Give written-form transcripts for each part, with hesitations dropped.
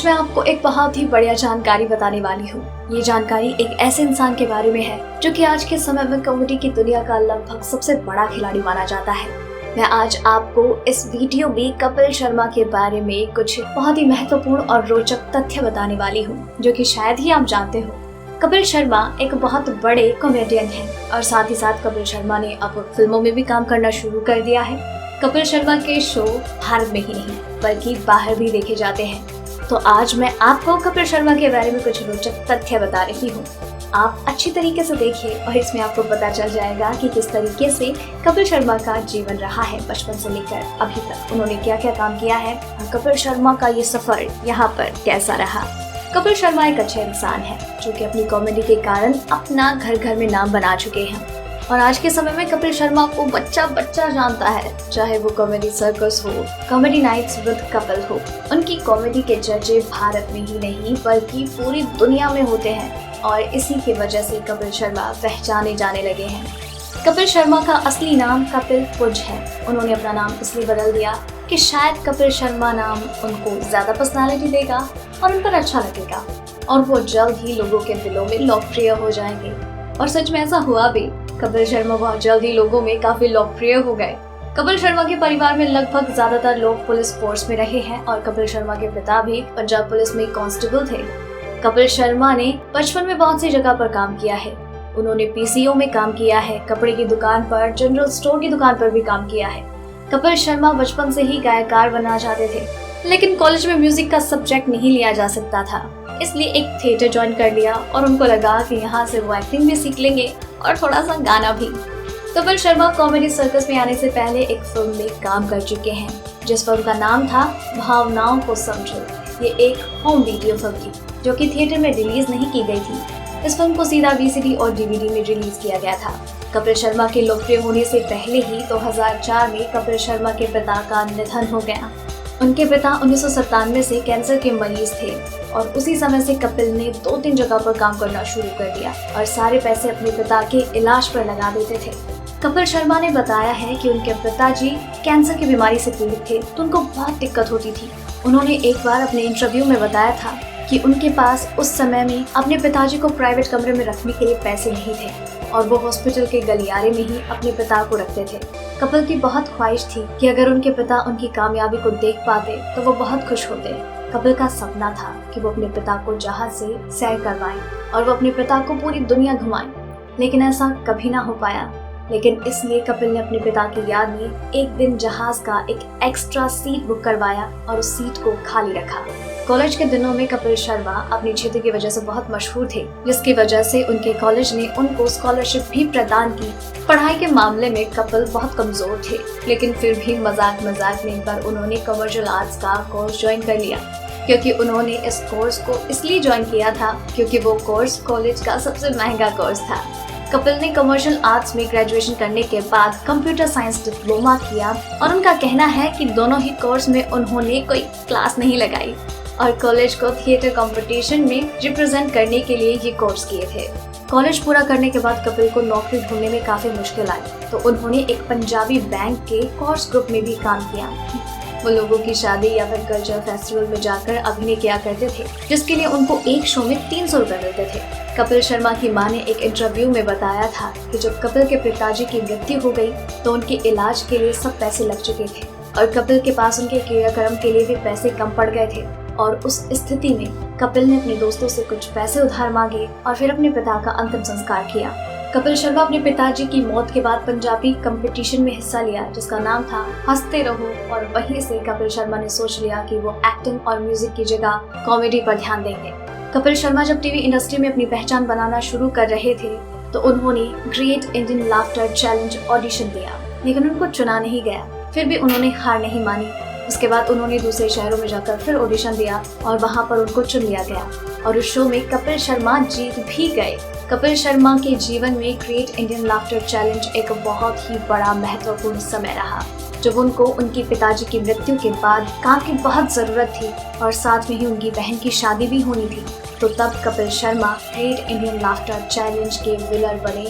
मैं आपको एक बहुत ही बढ़िया जानकारी बताने वाली हूँ। ये जानकारी एक ऐसे इंसान के बारे में है जो कि आज के समय में कॉमेडी की दुनिया का लगभग सबसे बड़ा खिलाड़ी माना जाता है। मैं आज आपको इस वीडियो में कपिल शर्मा के बारे में कुछ बहुत ही महत्वपूर्ण और रोचक तथ्य बताने वाली हूँ, जो कि शायद ही आप जानते हो। कपिल शर्मा एक बहुत बड़े कॉमेडियन हैं और साथ ही साथ कपिल शर्मा ने अब फिल्मों में भी काम करना शुरू कर दिया है। कपिल शर्मा के शो भारत में ही नहीं बल्कि बाहर भी देखे जाते हैं। तो आज मैं आपको कपिल शर्मा के बारे में कुछ रोचक तथ्य बता रही हूँ। आप अच्छी तरीके से देखिए और इसमें आपको पता चल जाएगा कि किस तरीके से कपिल शर्मा का जीवन रहा है बचपन से लेकर अभी तक। उन्होंने क्या क्या काम किया है और कपिल शर्मा का ये सफर यहाँ पर कैसा रहा। कपिल शर्मा एक अच्छे इंसान है जो कि अपनी कॉमेडी के कारण अपना घर घर में नाम बना चुके हैं और आज के समय में कपिल शर्मा को बच्चा बच्चा जानता है, चाहे वो कॉमेडी सर्कस हो, कॉमेडी नाइट्स विद कपिल हो। उनकी कॉमेडी के चर्चे भारत में ही नहीं बल्कि पूरी दुनिया में होते हैं और इसी की वजह से कपिल शर्मा पहचाने जाने लगे हैं। कपिल शर्मा का असली नाम कपिल पुज है। उन्होंने अपना नाम इसलिए बदल दिया कि शायद कपिल शर्मा नाम उनको ज्यादा पर्सनालिटी देगा और उन पर अच्छा लगेगा और वो जल्द ही लोगों के दिलों में लोकप्रिय हो जाएंगे। और सच में ऐसा हुआ भी। कपिल शर्मा बहुत जल्द ही लोगों में काफी लोकप्रिय हो गए। कपिल शर्मा के परिवार में लगभग ज्यादातर लोग पुलिस फोर्स में रहे हैं और कपिल शर्मा के पिता भी पंजाब पुलिस में कांस्टेबल थे। कपिल शर्मा ने बचपन में बहुत सी जगह पर काम किया है। उन्होंने पीसीओ में काम किया है, कपड़े की दुकान पर, जनरल स्टोर की दुकान पर भी काम किया है। कपिल शर्मा बचपन से ही गायकार बनना चाहते थे, लेकिन कॉलेज में म्यूजिक का सब्जेक्ट नहीं लिया जा सकता था, इसलिए एक थिएटर ज्वाइन कर लिया और उनको लगा कि यहाँ से वो एक्टिंग भी सीख लेंगे और थोड़ा सा गाना भी। कपिल शर्मा कॉमेडी सर्कस में आने से पहले एक फिल्म में काम कर चुके हैं जिस फिल्म का नाम था भावनाओं को समझो। ये एक होम वीडियो फिल्म थी जो कि थिएटर में रिलीज नहीं की गई थी। इस फिल्म को सीधा वीसीडी और डीवीडी में रिलीज किया गया था। कपिल शर्मा के लोकप्रिय होने से पहले ही 2004 में कपिल शर्मा के पिता का निधन हो गया। उनके पिता 1997 से कैंसर के मरीज थे और उसी समय से कपिल ने 2-3 जगह पर काम करना शुरू कर दिया और सारे पैसे अपने पिता के इलाज पर लगा देते थे। कपिल शर्मा ने बताया है कि उनके पिताजी कैंसर की बीमारी से पीड़ित थे तो उनको बहुत दिक्कत होती थी। उन्होंने एक बार अपने इंटरव्यू में बताया था कि उनके पास उस समय में अपने पिताजी को प्राइवेट कमरे में रखने के लिए पैसे नहीं थे और वो हॉस्पिटल के गलियारे में ही अपने पिता को रखते थे। कपिल की बहुत ख्वाहिश थी कि अगर उनके पिता उनकी कामयाबी को देख पाते तो वो बहुत खुश होते। कपिल का सपना था कि वो अपने पिता को जहाज से सैर करवाएं और वो अपने पिता को पूरी दुनिया घुमाएं, लेकिन ऐसा कभी ना हो पाया। लेकिन इसलिए कपिल ने अपने पिता की याद में एक दिन जहाज का एक एक्स्ट्रा सीट बुक करवाया और उस सीट को खाली रखा। कॉलेज के दिनों में कपिल शर्मा अपने क्षेत्र की वजह से बहुत मशहूर थे, जिसकी वजह से उनके कॉलेज ने उनको स्कॉलरशिप भी प्रदान की। पढ़ाई के मामले में कपिल बहुत कमजोर थे, लेकिन फिर भी मजाक में एक बार उन्होंने कमर्शियल आर्ट्स का कोर्स ज्वाइन कर लिया, क्योंकि उन्होंने इस कोर्स को इसलिए ज्वाइन किया था क्योंकि वो कोर्स कॉलेज का सबसे महंगा कोर्स था। कपिल ने कमर्शियल आर्ट्स में ग्रेजुएशन करने के बाद कंप्यूटर साइंस डिप्लोमा किया और उनका कहना है कि दोनों ही कोर्स में उन्होंने कोई क्लास नहीं लगाई और कॉलेज को थिएटर कंपटीशन में रिप्रेजेंट करने के लिए ये कोर्स किए थे। कॉलेज पूरा करने के बाद कपिल को नौकरी ढूंढने में काफी मुश्किल आई तो उन्होंने एक पंजाबी बैंक के कोर्स ग्रुप में भी काम किया। वो लोगों की शादी या फिर कल्चर फेस्टिवल में जाकर अभिनय किया करते थे, जिसके लिए उनको एक शो में 300 रुपए मिलते थे। कपिल शर्मा की मां ने एक इंटरव्यू में बताया था कि जब कपिल के पिताजी की मृत्यु हो गई तो उनके इलाज के लिए सब पैसे लग चुके थे और कपिल के पास उनके क्रियाक्रम के लिए भी पैसे कम पड़ गए थे और उस स्थिति में कपिल ने अपने दोस्तों से कुछ पैसे उधार मांगे और फिर अपने पिता का अंतिम संस्कार किया। कपिल शर्मा अपने पिताजी की मौत के बाद पंजाबी कंपटीशन में हिस्सा लिया जिसका नाम था हंसते रहो और वहीं से कपिल शर्मा ने सोच लिया कि वो एक्टिंग और म्यूजिक की जगह कॉमेडी पर ध्यान देंगे। कपिल शर्मा जब टीवी इंडस्ट्री में अपनी पहचान बनाना शुरू कर रहे थे तो उन्होंने great Indian laughter challenge audition दिया, लेकिन उनको चुना नहीं गया। फिर भी उन्होंने हार नहीं मानी। उसके बाद उन्होंने दूसरे शहरों में जाकर फिर ऑडिशन दिया और वहां पर उनको चुन लिया गया और उस शो में कपिल शर्मा जीत भी गए। कपिल शर्मा के जीवन में ग्रेट इंडियन लाफ्टर चैलेंज एक बहुत ही बड़ा महत्वपूर्ण समय रहा जब उनको उनकी पिताजी की मृत्यु के बाद काम की बहुत जरूरत थी और साथ में ही उनकी बहन की शादी भी होनी थी। तो तब Kapil Sharma great Indian laughter challenge के विनर बने,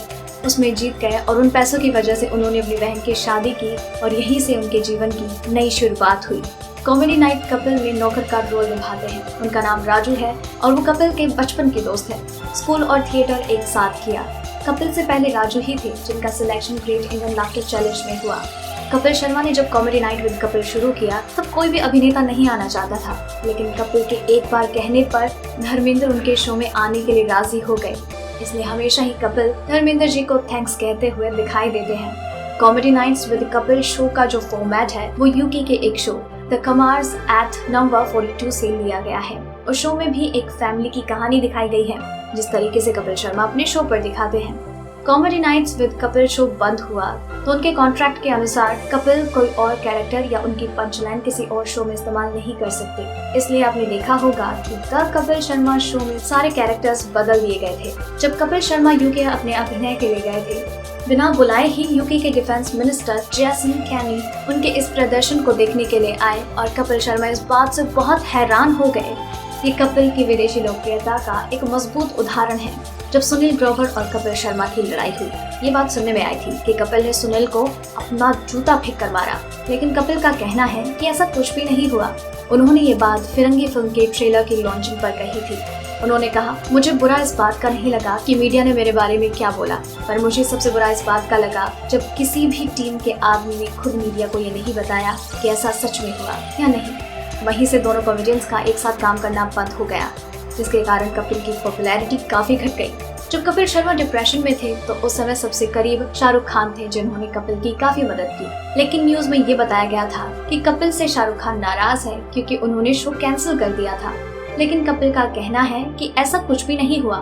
उसमें जीत गए और उन पैसों की वजह से उन्होंने अपनी बहन की शादी की और यहीं से उनके जीवन की नई शुरुआत हुई। कॉमेडी नाइट कपिल में नौकर का रोल निभाते हैं। उनका नाम राजू है और वो कपिल के बचपन के दोस्त हैं। स्कूल और थिएटर एक साथ किया। कपिल से पहले राजू ही थे जिनका selection great Indian laughter challenge में हुआ। कपिल शर्मा ने जब कॉमेडी नाइट विद कपिल शुरू किया तब कोई भी अभिनेता नहीं आना चाहता था, लेकिन कपिल के एक बार कहने पर धर्मेंद्र उनके शो में आने के लिए राजी हो गए। इसलिए हमेशा ही कपिल धर्मेंद्र जी को थैंक्स कहते हुए दिखाई देते हैं। Comedy nights with Kapil show का जो फॉर्मेट है वो यूके के एक show the Kumars at number 42 से लिया गया है। उस शो में भी एक फैमिली की कहानी दिखाई गई है, जिस तरीके से कपिल शर्मा अपने शो पर दिखाते हैं। Comedy nights with Kapil show बंद हुआ तो उनके कॉन्ट्रैक्ट के अनुसार कपिल कोई और कैरेक्टर या उनकी पंचलाइन किसी और शो में इस्तेमाल नहीं कर सकते। इसलिए आपने देखा होगा कि द कपिल शर्मा शो में सारे कैरेक्टर्स बदल दिए गए थे। जब कपिल शर्मा यूके अपने अभिनय के लिए गए थे, बिना बुलाए ही यूके के डिफेंस मिनिस्टर जेसन कैनी उनके इस प्रदर्शन को देखने के लिए आए और कपिल शर्मा इस बात से बहुत हैरान हो गए। ये कपिल की विदेशी लोकप्रियता का एक मजबूत उदाहरण है। जब सुनील ग्रोवर और कपिल शर्मा की लड़ाई हुई, ये बात सुनने में आई थी कि कपिल ने सुनील को अपना जूता फेंक कर मारा, लेकिन कपिल का कहना है कि ऐसा कुछ भी नहीं हुआ। उन्होंने ये बात फिरंगी फिल्म के ट्रेलर की लॉन्चिंग पर कही थी। उन्होंने कहा, मुझे बुरा इस बात का नहीं लगा कि मीडिया ने मेरे बारे में क्या बोला, पर मुझे सबसे बुरा इस बात का लगा जब किसी भी टीम के आदमी ने खुद मीडिया को ये नहीं बताया कि ऐसा सच में हुआ या नहीं। वहीं से दोनों कॉमेडियंस का एक साथ काम करना बंद हो गया, जिसके कारण कपिल की पॉपुलैरिटी काफी घट गई। जब कपिल शर्मा डिप्रेशन में थे तो उस समय सबसे करीब शाहरुख खान थे, जिन्होंने कपिल की काफी मदद की। लेकिन न्यूज में ये बताया गया था कि कपिल से शाहरुख खान नाराज है क्योंकि उन्होंने शो कैंसिल कर दिया था। लेकिन कपिल का कहना है कि ऐसा कुछ भी नहीं हुआ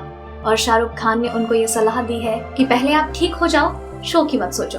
और शाहरुख खान ने उनको ये सलाह दी है कि पहले आप ठीक हो जाओ, शो की मत सोचो।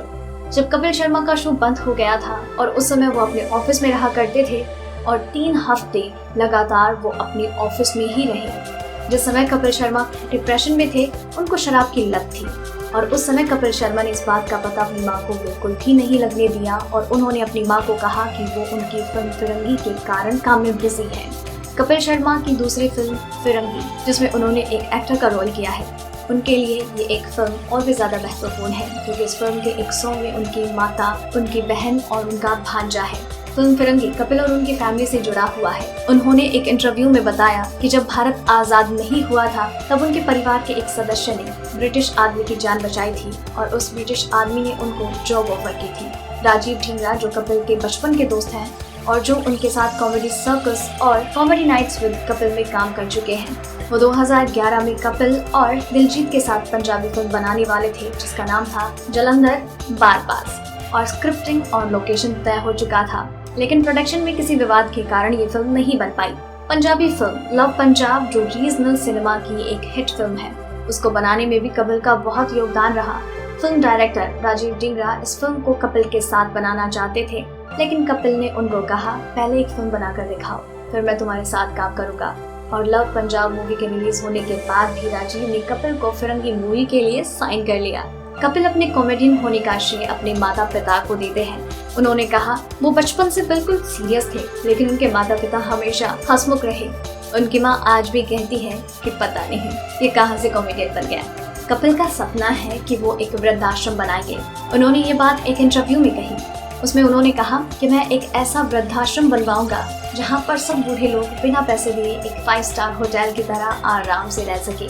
जब कपिल शर्मा का शो बंद हो गया था और उस समय वो अपने ऑफिस में रहा करते थे और 3 हफ्ते लगातार वो अपने ऑफिस में ही रहे। जिस समय कपिल शर्मा डिप्रेशन में थे, उनको शराब की लत थी और उस समय कपिल शर्मा ने इस बात का पता अपनी माँ को बिल्कुल भी नहीं लगने दिया और उन्होंने अपनी माँ को कहा कि वो उनकी फिल्म फिरंगी के कारण काम में बिजी है। कपिल शर्मा की दूसरी फिल्म फिरंगी, जिसमें उन्होंने एक एक्टर का रोल किया है, उनके लिए ये एक फिल्म और भी ज्यादा महत्वपूर्ण है क्योंकि इस फिल्म के एक सॉन्ग में उनकी माता, उनकी बहन और उनका भांजा है। फिल्म फिरंगी कपिल और उनकी फैमिली से जुड़ा हुआ है। उन्होंने एक इंटरव्यू में बताया कि जब भारत आजाद नहीं हुआ था तब उनके परिवार के एक सदस्य ने ब्रिटिश आदमी की जान बचाई थी और उस ब्रिटिश आदमी ने उनको जॉब ऑफर की थी। राजीव ढींगरा, जो कपिल के बचपन के दोस्त हैं और जो उनके साथ कॉमेडी सर्कस और कॉमेडी नाइट्स विद कपिल में काम कर चुके हैं, वो 2011 में कपिल और दिलजीत के साथ पंजाबी फिल्म बनाने वाले थे जिसका नाम था जलंधर बारपास और स्क्रिप्टिंग और लोकेशन तय हो चुका था, लेकिन प्रोडक्शन में किसी विवाद के कारण ये फिल्म नहीं बन पाई। पंजाबी फिल्म लव पंजाब, जो रीजनल सिनेमा की एक हिट फिल्म है, उसको बनाने में भी कपिल का बहुत योगदान रहा। फिल्म डायरेक्टर राजीव ढींगरा इस फिल्म को कपिल के साथ बनाना चाहते थे, लेकिन कपिल ने उनको कहा, पहले एक फिल्म बनाकर दिखाओ, फिर मैं तुम्हारे साथ काम करूंगा। और लव पंजाब मूवी के रिलीज होने के बाद भी राजीव ने कपिल को फिरंगी मूवी के लिए साइन कर लिया। कपिल अपने कॉमेडियन होने का श्रेय अपने माता पिता को देते हैं। उन्होंने कहा, वो बचपन से बिल्कुल सीरियस थे, लेकिन उनके माता पिता हमेशा हंसमुख रहे। उनकी माँ आज भी कहती है कि पता नहीं ये कहाँ से कॉमेडियन बन गया। कपिल का सपना है कि वो एक वृद्धाश्रम बनाएंगे। उन्होंने ये बात एक इंटरव्यू में कही। उसमें उन्होंने कहा कि मैं एक ऐसा वृद्धाश्रम बनवाऊंगा जहाँ पर सब बूढ़े लोग बिना पैसे दिए एक 5 स्टार होटल की तरह आराम से रह सके।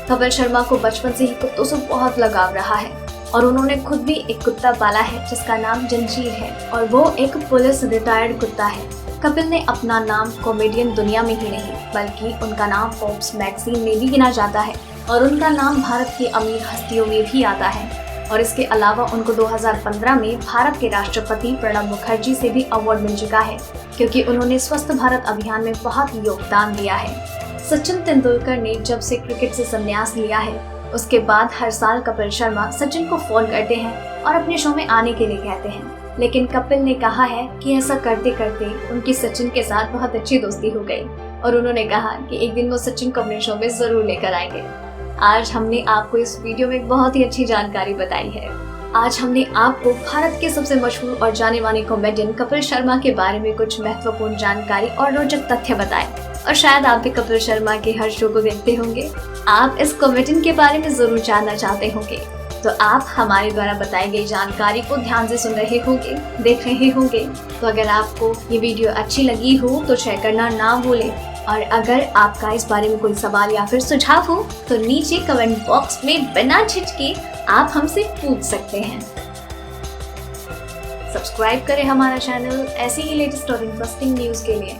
कपिल शर्मा को बचपन से ही कुत्तों से बहुत लगाव रहा है और उन्होंने खुद भी एक कुत्ता पाला है जिसका नाम जंजीर है और वो एक पुलिस रिटायर्ड कुत्ता है। कपिल ने अपना नाम कॉमेडियन दुनिया में ही नहीं बल्कि उनका नाम फोर्ब्स मैगजीन में भी गिना जाता है और उनका नाम भारत की अमीर हस्तियों में भी आता है। और इसके अलावा उनको 2015 में भारत के राष्ट्रपति प्रणब मुखर्जी से भी अवार्ड मिल चुका है क्योंकि उन्होंने स्वस्थ भारत अभियान में बहुत योगदान दिया है। सचिन तेंदुलकर ने जब से क्रिकेट से संन्यास लिया है उसके बाद हर साल कपिल शर्मा सचिन को फोन करते हैं और अपने शो में आने के लिए कहते हैं, लेकिन कपिल ने कहा है कि ऐसा करते करते उनकी सचिन के साथ बहुत अच्छी दोस्ती हो गई और उन्होंने कहा कि एक दिन वो सचिन को अपने शो में जरूर लेकर आएंगे। आज हमने आपको इस वीडियो में बहुत ही अच्छी जानकारी बताई है। आज हमने आपको भारत के सबसे मशहूर और जाने माने कॉमेडियन कपिल शर्मा के बारे में कुछ महत्वपूर्ण जानकारी और रोचक तथ्य बताए और शायद आप भी कपिल शर्मा के हर शो को देखते होंगे। आप इस कॉमेडियन के बारे में जरूर जानना चाहते होंगे। तो आप हमारे द्वारा बताई गई जानकारी को ध्यान से सुन रहे होंगे, देख रहे होंगे। तो अगर आपको ये वीडियो अच्छी लगी हो तो शेयर करना ना भूलें, और अगर आपका इस बारे में कोई सवाल या फिर सुझाव हो तो नीचे कमेंट बॉक्स में बिना झिझके आप हमसे पूछ सकते हैं। सब्सक्राइब करें हमारा चैनल ऐसे ही लेटेस्ट और इंटरेस्टिंग न्यूज़ के लिए।